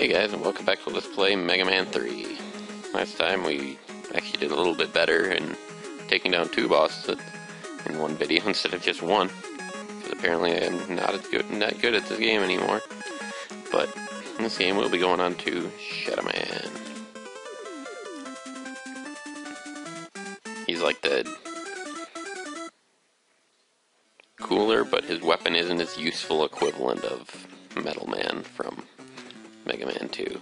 Hey guys, and welcome back to Let's Play Megaman 3. Last time we actually did a little bit better in taking down 2 bosses in one video instead of just one. Because apparently I'm not good at this game anymore. But in this game we'll be going on to Megaman. He's like the cooler, but his weapon isn't his useful equivalent of Metal Man from Mega Man 2.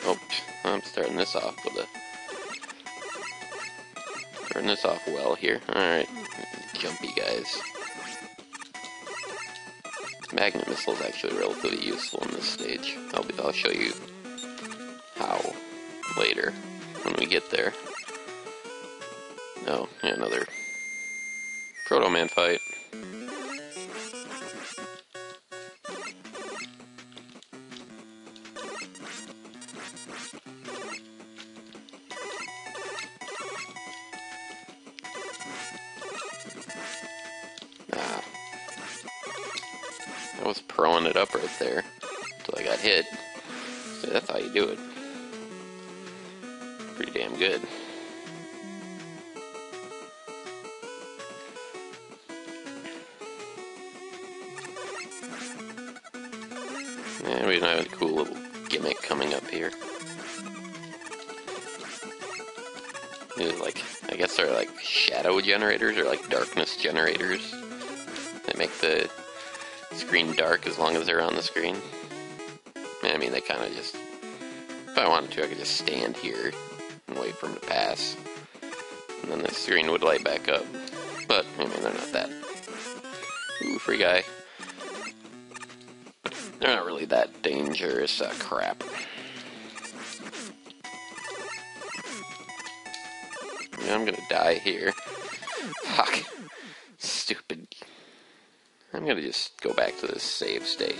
Oh, I'm starting this off well here. Alright, jumpy guys. Magnet missile is actually relatively useful in this stage. I'll show you how later when we get there. Oh, yeah, another Proto Man fight. I was proing it up right there until I got hit. So that's how you do it. Pretty damn good. Yeah, we have a cool little gimmick coming up here. Like, I guess they're like shadow generators or like darkness generators. They make the screen dark as long as they're on the screen. I mean, they kind of just... If I wanted to, I could just stand here and wait for them to pass. And then the screen would light back up. But, I mean, they're not that... Ooh, free guy. They're not really that dangerous crap. I'm gonna die here. Fuck. Stupid. I'm gonna just go back to this save state.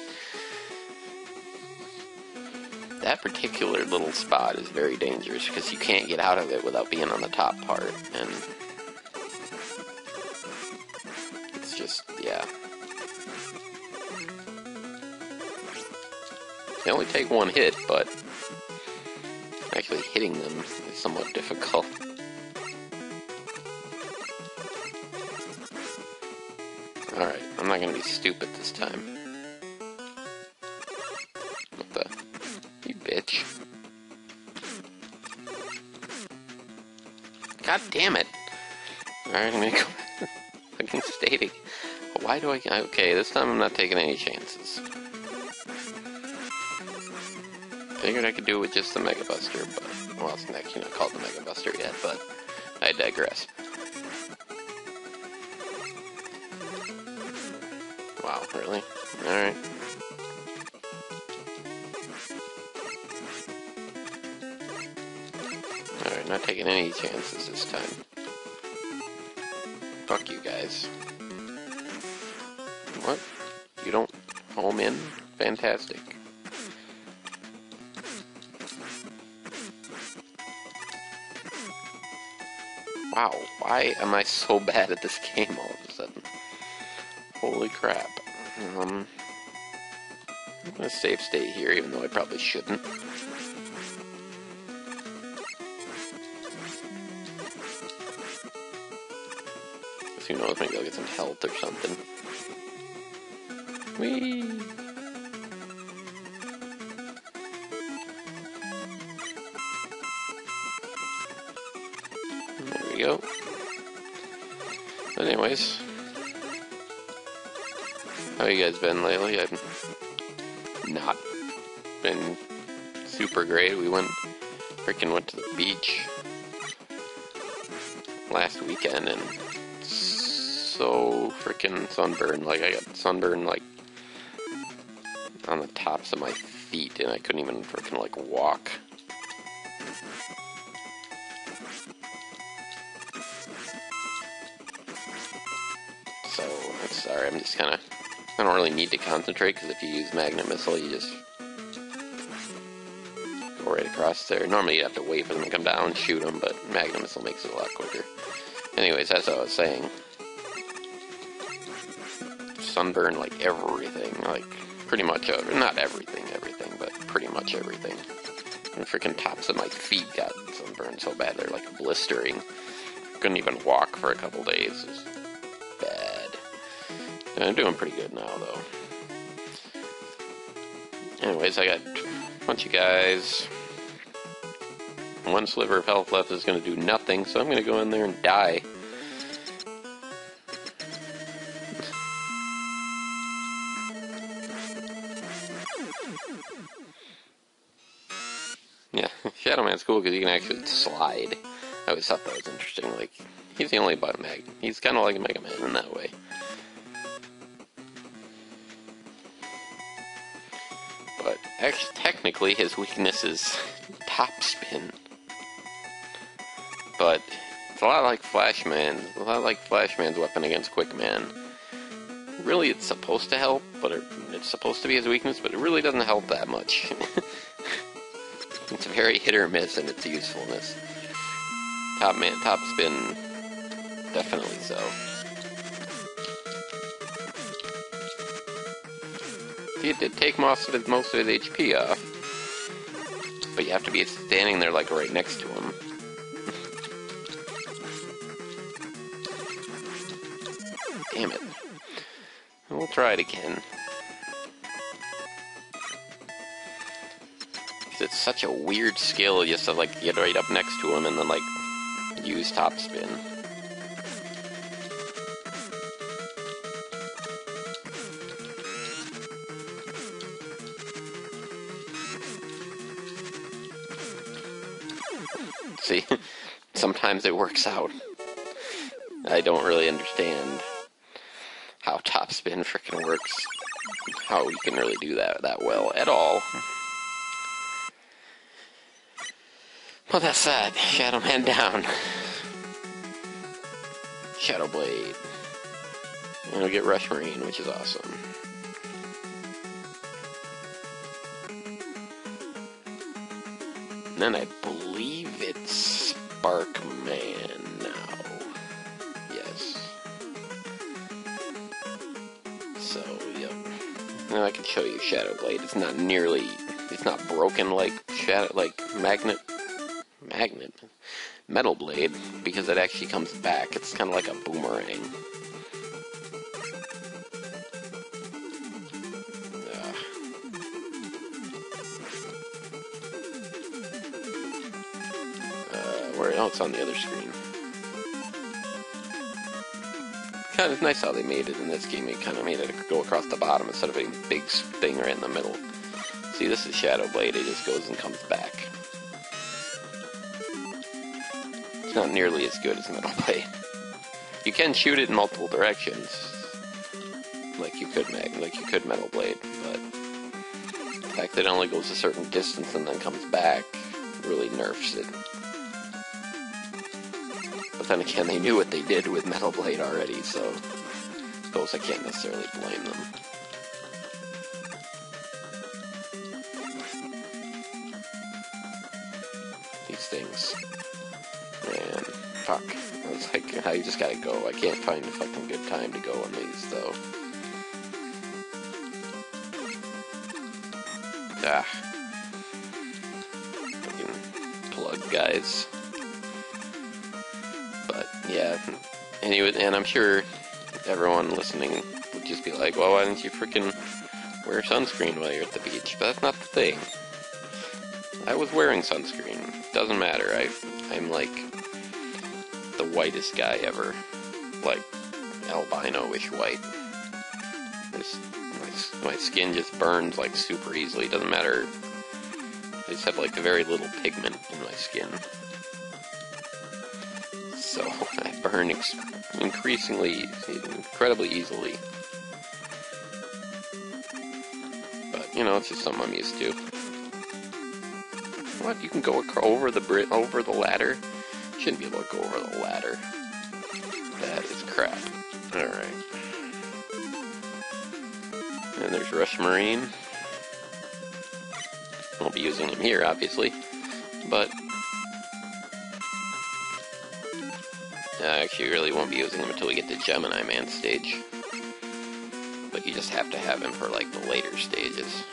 That particular little spot is very dangerous because you can't get out of it without being on the top part, and it's just, yeah. They only take one hit, but actually hitting them is somewhat difficult. Alright, I'm not gonna be stupid this time. What the? You bitch. God damn it! Alright, I'm gonna go back. Fucking stating. Why do I... Okay, this time I'm not taking any chances. Figured I could do it with just the Mega Buster, but... Well, it's actually not called the Mega Buster yet, but... I digress. Wow, really? Alright. Alright, not taking any chances this time. Fuck you guys. What? You don't home in? Fantastic. Wow, why am I so bad at this game all of a sudden? Holy crap. I'm gonna save state here, even though I probably shouldn't. Who knows, maybe I'll get some health or something. Whee! There we go. But anyways, how you guys been lately? I've not been super great. We went to the beach last weekend and so freaking sunburned. Like, I got sunburned like on the tops of my feet and I couldn't even freaking like walk. So, I'm sorry, I'm just kinda... I don't really need to concentrate, because if you use Magnet Missile, you just go right across there. Normally you have to wait for them to come down and shoot them, but Magnet Missile makes it a lot quicker. Anyways, that's what I was saying. Sunburn, like, everything. Like, pretty much, not everything, but pretty much everything. And freaking tops of my feet got sunburned so bad, they're like blistering. Couldn't even walk for a couple days. It was bad. And I'm doing pretty good now, though. Anyways, I got a bunch of guys. One sliver of health left is going to do nothing, so I'm going to go in there and die. Yeah, Shadow Man's cool because he can actually slide. I always thought that was interesting. Like, he's the only but he's kind of like a Mega Man in that way. But actually, technically, his weakness is top spin. But it's a lot like Flashman's weapon against Quickman. Really, it's supposed to help, but it's supposed to be his weakness, but it really doesn't help that much. It's very hit or miss in its usefulness. Top spin, definitely so. He did take most of his HP off, but you have to be standing there like right next to him. Damn it. We'll try it again. It's such a weird skill just to like get right up next to him and then like use top spin. See, sometimes it works out. I don't really understand how top spin frickin' works. How you can really do that well at all. Well, that's that. Shadow Man down. Shadow Blade. And we'll get Rush Marine, which is awesome. And then I believe it's Spark Man now. Yes. So, yep. Now I can show you Shadow Blade. It's not broken like Metal Blade, because it actually comes back. It's kind of like a boomerang. Oh, it's on the other screen. Kind of nice how they made it in this game. It kind of made it go across the bottom instead of a big thing right in the middle. See, this is Shadow Blade. It just goes and comes back. It's not nearly as good as Metal Blade. You can shoot it in multiple directions, like you could Metal Blade, but the fact that it only goes a certain distance and then comes back really nerfs it. But then again, they knew what they did with Metal Blade already, so I suppose I can't necessarily blame them. These things. Man, fuck. I was like, I just gotta go. I can't find a fucking good time to go on these, though. Fucking plug, guys. But, yeah. Anyway, and I'm sure everyone listening would just be like, well, why didn't you freaking wear sunscreen while you're at the beach? But that's not the thing. I was wearing sunscreen. Doesn't matter. I'm like the whitest guy ever. Like, albino-ish white. My skin just burns like super easily. Doesn't matter. I just have like very little pigment in my skin. So I burn incredibly easily. But, you know, it's just something I'm used to. What? You can go over the ladder? You shouldn't be able to go over the ladder. That is crap. Alright. And there's Rush Marine. Won't be using him here, obviously. But I actually really won't be using him until we get to Gemini Man stage. But you just have to have him for like the later stages.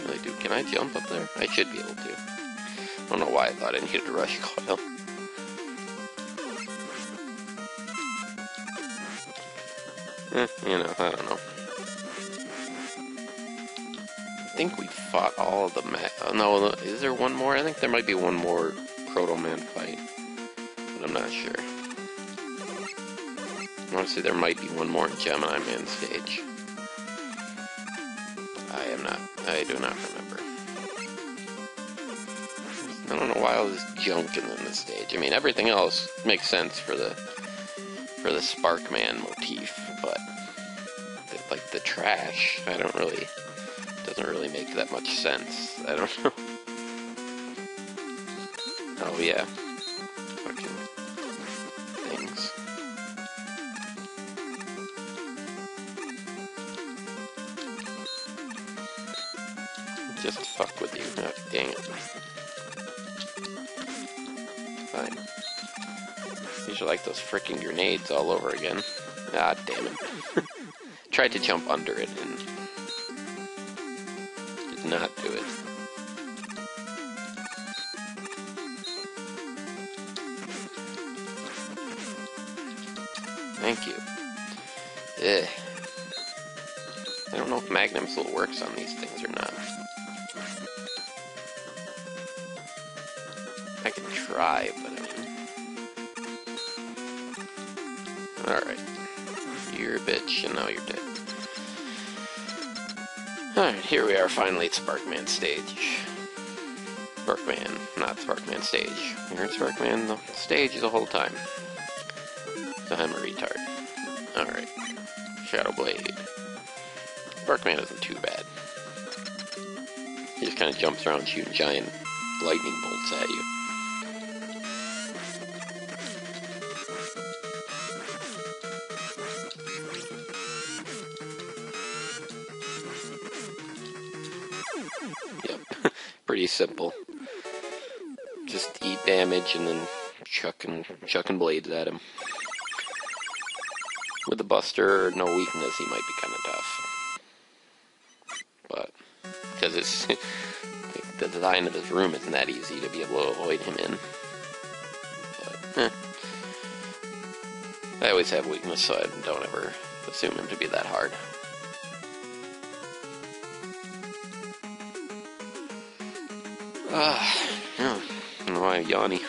Really, dude, can I jump up there? I should be able to. I don't know why I thought I needed a rush coil. You know, I don't know. I think we fought all of the no, is there one more? I think there might be one more Proto Man fight, but I'm not sure. I want to say there might be one more Gemini Man stage. I do not remember. I don't know why all this junk in this stage. I mean, everything else makes sense for the Sparkman motif, but like the trash, doesn't really make that much sense. I don't know. Oh yeah, fucking things. Just fuck with you. Oh, dang it. Fine. These are like those frickin' grenades all over again. Ah, damn it. Tried to jump under it and did not do it. Thank you. Ugh. I don't know if Magnum still works on these things or not. I can try, but I mean... Alright. You're a bitch, and now you're dead. Alright, here we are finally at Sparkman stage. Sparkman, not Sparkman stage. You're in Sparkman the stage the whole time. So I'm a retard. Alright. Shadow Blade. Sparkman isn't too bad. He just kind of jumps around shooting giant lightning bolts at you. Yep. Pretty simple. Just eat damage and then chucking blades at him. With the Buster, no weakness, he might be kind of tough. But, because it's the design of this room isn't that easy to be able to avoid him in. But, I always have weakness, so I don't ever assume him to be that hard. Yeah, no, I'm yawny.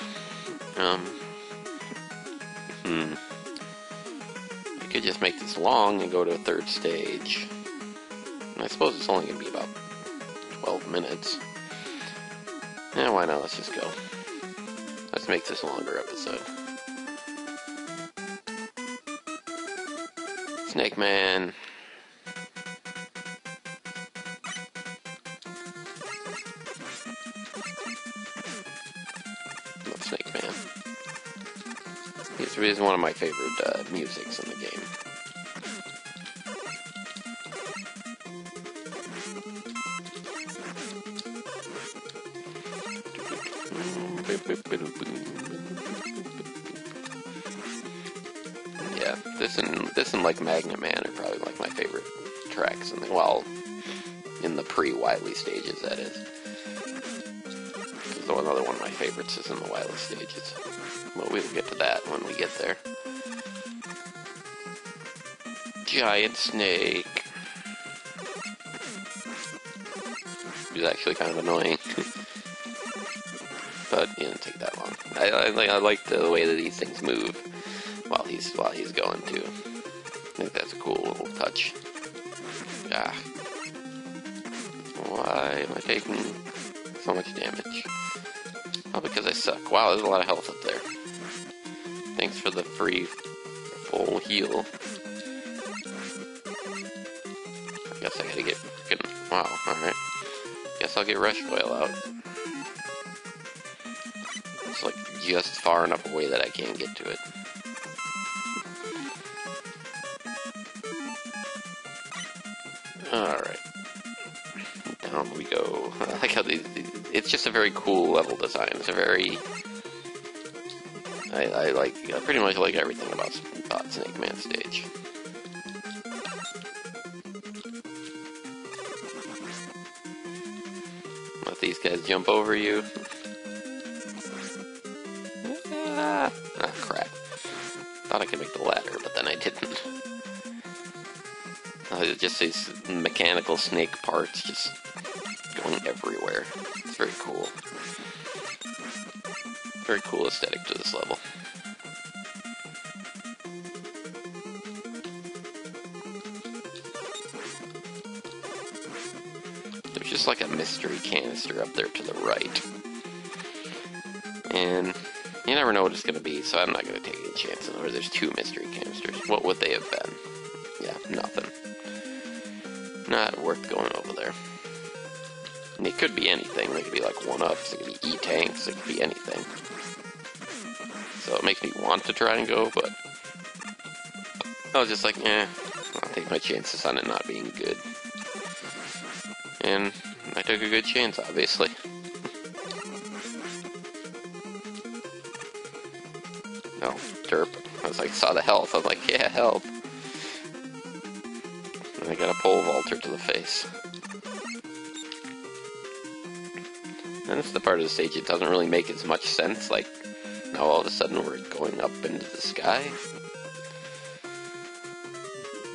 I could just make this long and go to a third stage. And I suppose it's only going to be about 12 minutes. Yeah, why not? Let's just go. Let's make this a longer episode. Snake Man. Love Snake Man. He's one of my favorite musics in the game. Yeah, this and like Megaman are probably like my favorite tracks in the pre-Wily stages, that is. Because another one of my favorites is in the Wily stages. Well, we'll get to that when we get there. Giant snake. He's actually kind of annoying. But it didn't take that long. I like the way that these things move while he's going too. I think that's a cool little touch. Ah. Why am I taking so much damage? Oh, because I suck. Wow, there's a lot of health up there. Thanks for the free full heal. I guess I gotta get freaking... Wow, alright. Guess I'll get Rush Coil out. It's like just far enough away that I can't get to it. Alright. Down we go. I like how it's just a very cool level design. It's a very... I pretty much like everything about Snake Man stage. Let these guys jump over you. Ah, crap. Thought I could make the ladder, but then I didn't. Just these mechanical snake parts just going everywhere. It's very cool. Very cool aesthetic to this level. There's just like a mystery canister up there to the right. And you never know what it's going to be, so I'm not going to take any chances. Or there's 2 mystery canisters. What would they have been? Yeah, nothing. Not worth going over there. And it could be anything. They could be like 1-ups, it could be E-tanks, it could be anything. So it makes me want to try and go, but I was just like, I'll take my chances on it not being good. And I took a good chance, obviously. Oh, derp. I was like, saw the health. I was like, yeah, help. And I got a pole vaulter to the face. And this is the part of the stage it doesn't really make as much sense. Like, now all of a sudden we're going up into the sky.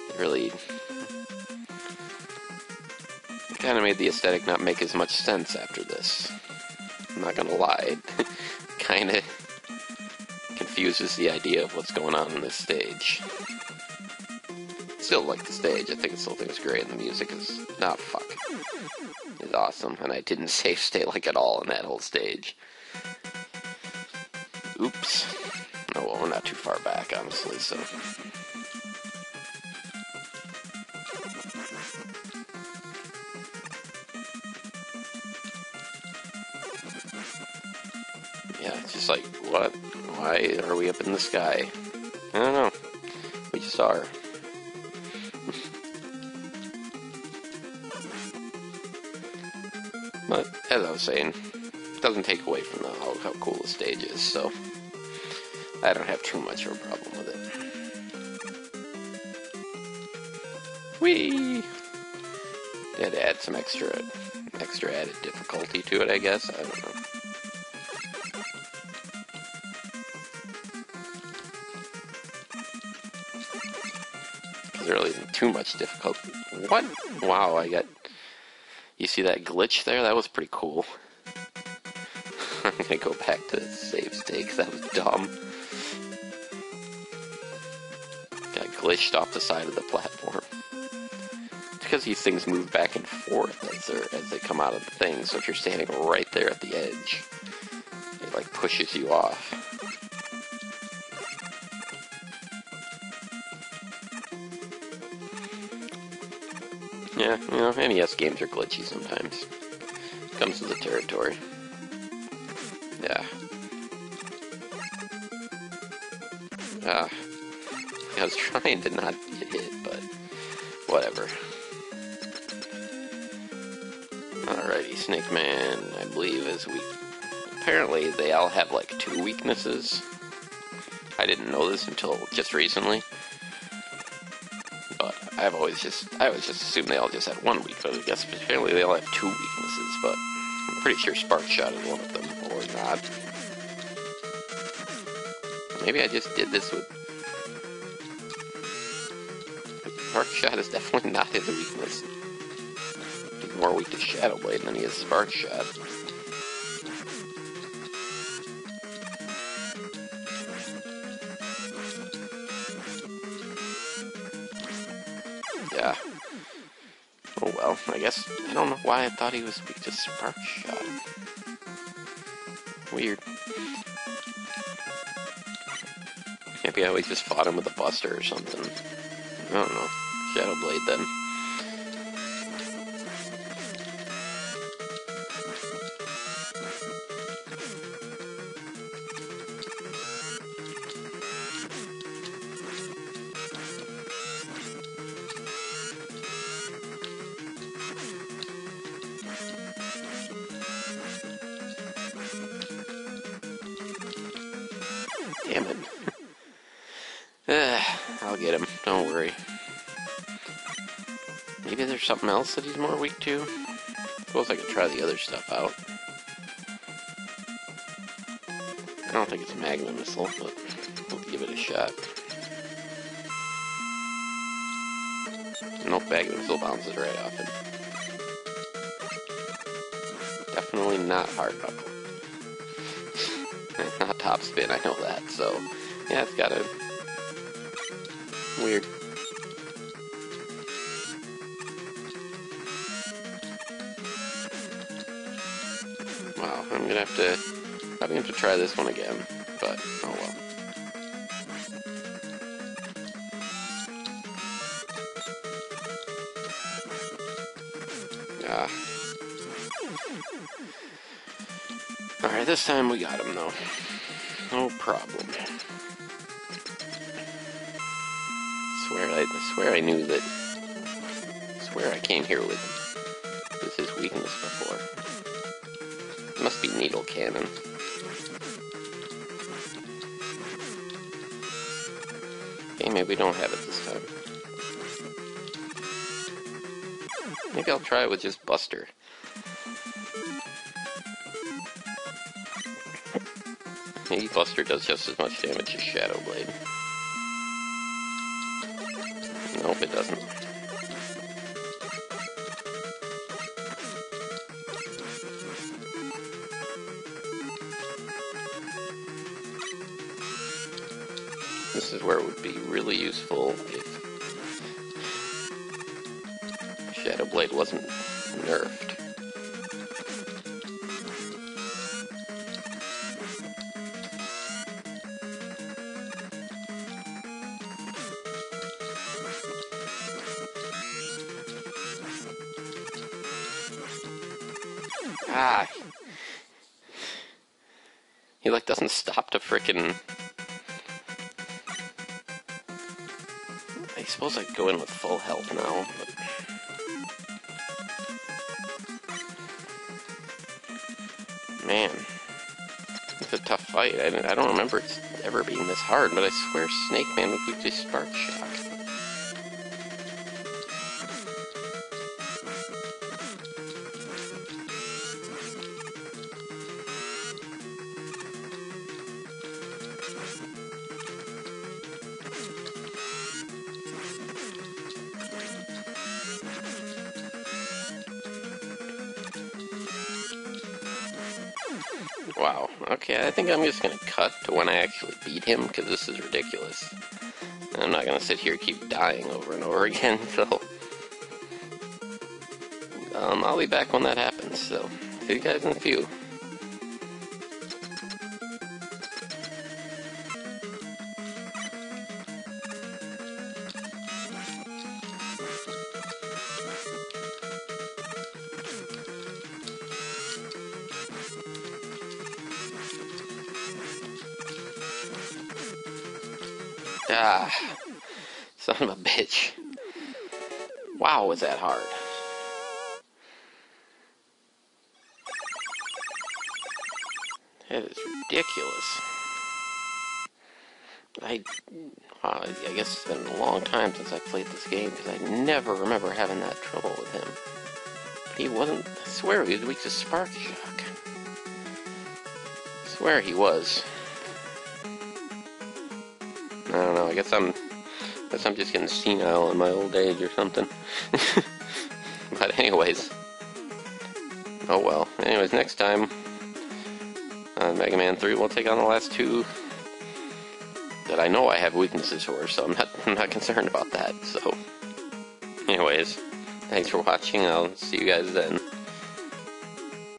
It really kind of made the aesthetic not make as much sense after this. I'm not gonna lie. It kind of confuses the idea of what's going on in this stage. Still like the stage. I still think it's great, and the music is is awesome. And I didn't save state like at all in that whole stage. Oops. Oh well, we're not too far back, honestly. So. Yeah, it's just like, what? Why are we up in the sky? I don't know. We just are. But, as I was saying, it doesn't take away from how cool the stage is, so I don't have too much of a problem with it. Whee! They had to add some extra added difficulty to it, I guess. I don't know. There really isn't too much difficulty. What? Wow, I got... You see that glitch there? That was pretty cool. I'm gonna go back to the save state because that was dumb. Got glitched off the side of the platform. It's because these things move back and forth as they come out of the thing, so if you're standing right there at the edge, it like pushes you off. Yeah, you know, NES games are glitchy sometimes. Comes to the territory. Yeah. I was trying to not get hit, but whatever. Alrighty, Snake Man, I believe, is weak. Apparently, they all have like 2 weaknesses. I didn't know this until just recently. But I always just assumed they all just had 1 weakness. I guess apparently they all have 2 weaknesses, but I'm pretty sure Spark Shot is one of them, or not. Maybe I just did this with... Spark Shot is definitely not his weakness. He's more weak to Shadow Blade than he is Spark Shot. Yeah. Oh well, I guess, I don't know why I thought he was weak to Spark Shot. Weird. Maybe I always just fought him with a Buster or something. I don't know. Shadow Blade then. Damn it. I'll get him. Don't worry. Maybe there's something else that he's more weak to? Suppose I could try the other stuff out. I don't think it's a magma missile, but we'll give it a shot. Nope, magma missile bounces right off it. Definitely not hard up. Not top spin, I know that, so yeah, it's got a weird. Wow, I'm gonna have to probably have to try this one again, but oh well. Alright, this time we got him though. No problem. I swear I knew that. I swear I came here with his weakness before. It must be needle cannon. Okay, maybe we don't have it this time. Maybe I'll try it with just Buster. Maybe Buster does just as much damage as Shadow Blade. Nope, it doesn't. This is where it would be really useful if Shadow Blade wasn't nerfed. Ah! He like doesn't stop to frickin'. I suppose I could go in with full health now, but man, it's a tough fight. I don't remember it ever being this hard, but I swear Snake Man would weak to Spark Shock. Wow, okay, I think I'm just gonna cut to when I actually beat him, because this is ridiculous. And I'm not gonna sit here and keep dying over and over again, so... I'll be back when that happens, so... see you guys in a few. Ah, son of a bitch. Wow, was that hard. That is ridiculous. Wow, I guess it's been a long time since I played this game, because I never remember having that trouble with him. But he wasn't, I swear he was weak to Spark Shock. I swear he was. I don't know, I guess I'm just getting senile in my old age or something. But anyways. Oh well. Anyways, next time on Mega Man 3 we'll take on the last two that I know I have weaknesses for, so I'm not concerned about that. So anyways, thanks for watching, I'll see you guys then.